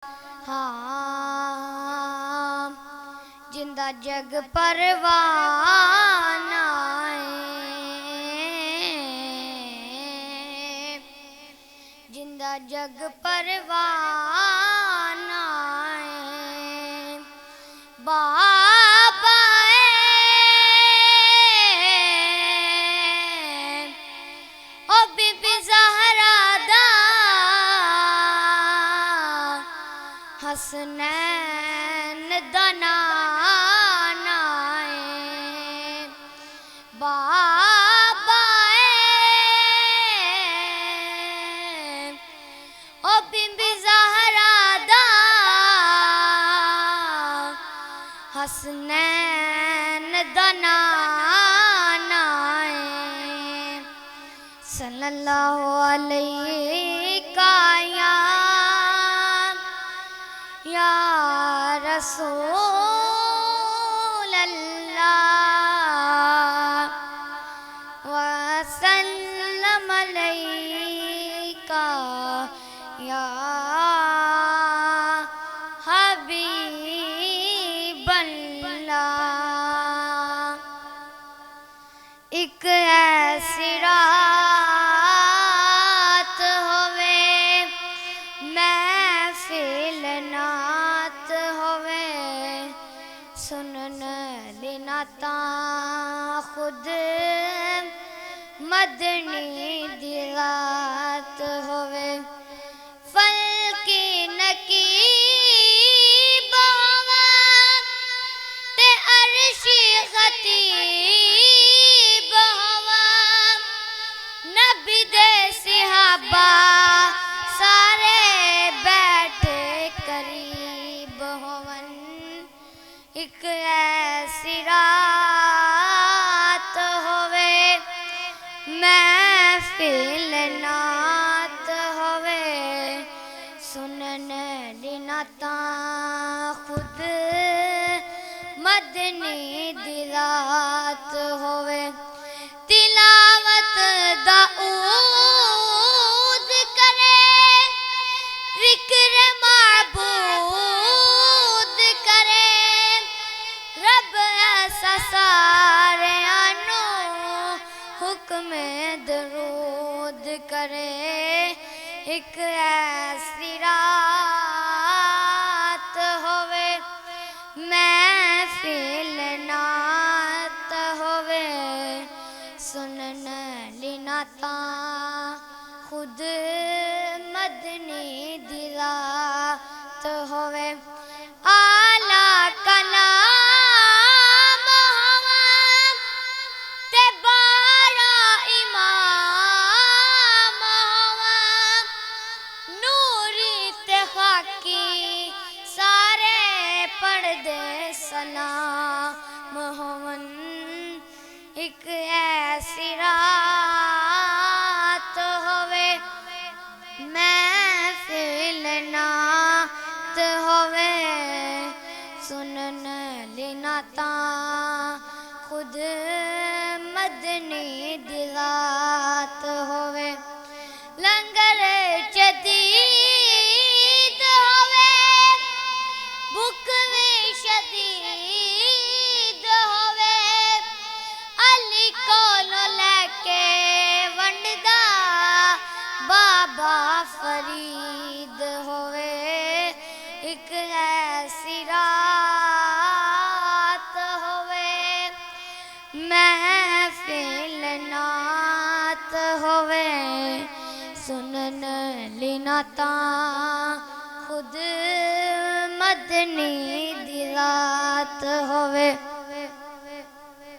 हाँ जिंदा जग परवाना है, जिंदा जग परवाना है। बाबा ओ बीबी ज़हरा दा हसनैन दा नाना है। बाबा ओ बीबी ज़हरा दा हसनैन दा नाना है। सल्लल्लाहु अलैहि या रसूल अल्लाह वसल्लम अलैका या हबीब अल्लाह। एक ऐसी रात होवे महफिल नात होवे, सुनन दी नातां खुद मदनी दी रात होवे। फलकी नकीब होवे ते अर्शी खतीब होवे, नबी दे सिहाबा सारे बैठे करीब होवन। एक ऐसी रात होवे महफिल नात होवे, सुनन दी नातां खुद मदनी दी रात होवे। तिलावत दा ऊद करे, जिक्र माबूद करे, रब ऐसा सारियां नू हुक्म दरूद करे। एक ऐसी रात होवे महफिल नात होवे, सुनन दी नातां खुद मदनी दी रात होवे। आला कलाम होवे ते बारा इमाम होवे, नूरी ते खाकी सारे पढ़दे सलाम होवन। एक ऐसी रात होवे महफिल नात होवे, सुनन दी नातां खुद मदनी दी रात होवे। लंगर जदीद होवे भुख भी शदीद होवे, अली कोलों लैके वंडदा बाबा फरीद होवे। एक ऐसी रात होवे महफिल नात होवे, सुनन दी नातां खुद मदनी दी रात होवे।